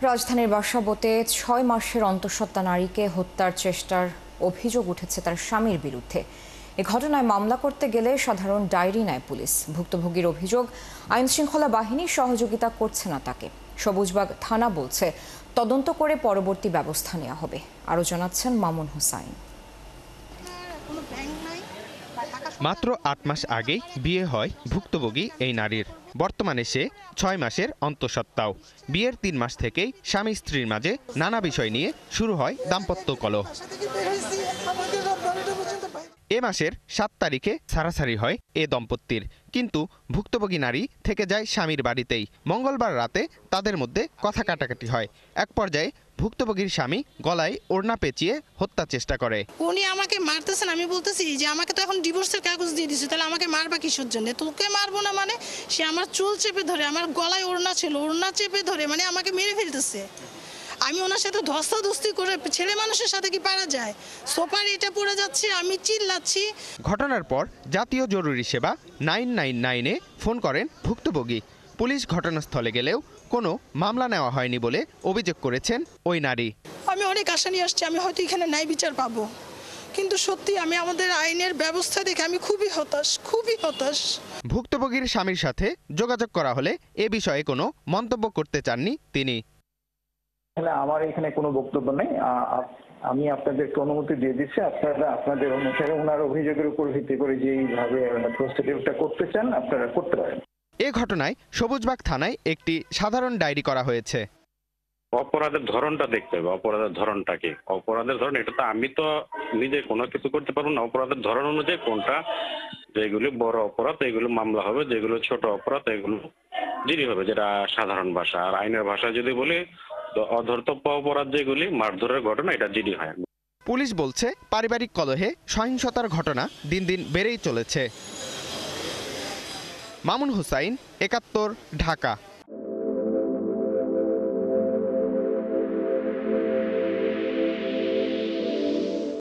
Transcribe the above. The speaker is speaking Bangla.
রাজধানীর বাসাবোতে ৬ মাসের অন্তঃসত্ত্বা নারীকে হত্যার চেষ্টার অভিযোগ উঠেছে তার স্বামীর বিরুদ্ধে। এ ঘটনায় মামলা করতে গেলে সাধারণ ডায়েরি নেয় পুলিশ। ভুক্তভোগীর অভিযোগ, আইনশৃঙ্খলা বাহিনী সহযোগিতা করছে না তাকে। সবুজবাগ থানা বলছে তদন্ত করে পরবর্তী ব্যবস্থা নেওয়া হবে। আরও জানাচ্ছেন মামুন হুসাইন। মাত্র ৮ মাস আগেই বিয়ে হয় ভুক্তভোগী এই নারীর। বর্তমানে সে ৬ মাসের অন্তঃসত্ত্বাও। বিয়ের ৩ মাস থেকেই স্বামী স্ত্রীর মাঝে নানা বিষয় নিয়ে শুরু হয় দাম্পত্য কলহ। এ মাসের ৭ তারিখে ছাড়াছাড়ি হয় এ দম্পতির, কিন্তু ভুক্তভোগী নারী থেকে যায় স্বামীর বাড়িতেই। মঙ্গলবার রাতে তাদের মধ্যে কথা কাটাকাটি হয়। এক পর্যায়ে ভুক্তভোগীর স্বামী গলায় ওড়না পেঁচিয়ে হত্যা চেষ্টা করে। উনি আমাকে মারতেছেন, আমি বলতেছি যে আমাকে তো এখন ডিভোর্সের কাগজ দিয়ে দিছে, তাহলে আমাকে মারবা কিসের জন্য? তোকে মারবো না মানে? সে আমার চুল চেপে ধরে, আমার গলায় ওড়না ছিল, ওড়না চেপে ধরে মানে আমাকে মেরে ফেলতেছে। আমি ওনার সাথে ধস্তাধস্তি করে, ছেলে মানুষের সাথে কি পারা যায়? সোফার এটা পড়ে যাচ্ছে, আমি চিল্লাচ্ছি। ঘটনার পর জাতীয় জরুরি সেবা 999-এ ফোন করেন ভুক্তভোগী। পুলিশ ঘটনাস্থলে গেলেও কোনো মামলা নেওয়া হয়নি বলে অভিযোগ করেছেন ওই নারী। আমি অনেক আশা নিয়ে আসছি, আমি হয়তো এখানে ন্যায় বিচার পাবো, কিন্তু সত্যি আমি আমাদের আইনের ব্যবস্থা দেখে আমি খুবই হতাশ। ভুক্তভোগীর স্বামীর সাথে যোগাযোগ করা হলে এ বিষয়ে কোনো মন্তব্য করতে চাননি তিনি। আমার এখানে কোনো বক্তব্য নেই। আমি আপনাদেরকে অনুমতি দিয়ে দিচ্ছি, আপনারা আপনাদের অনুসারে ওনার অভিযোগের উপর ভিত্তি করে যেইভাবে প্রসিডিউরটা করতে চান আপনারা করতে পারেন। এ ঘটনায় সবুজবাগ থানায় একটি সাধারণ ডায়েরি করা হয়েছে। অপরাধের ধরনটা দেখতে হবে, অপরাধের ধরনটা কি, অপরাধের ধরন এটা তো আমি তো নিজে কোনো কিছু করতে পারবো না। অপরাধের ধরন অনুযায়ী কোনটা, যেগুলি বড় অপরাধ এগুলো মামলা হবে, যেগুলো ছোট অপরাধ এগুলো জিডি হবে, যেটা সাধারণ ভাষা। আর আইনের ভাষা যদি বলি, অধর্তব্য অপরাধ যেগুলি মারধরের ঘটনা, এটা জিডি হয়। পুলিশ বলছে পারিবারিক কলহে সহিংসতার ঘটনা দিন দিন বেড়েই চলেছে। মামুন হুসাইন, ৭১, ঢাকা।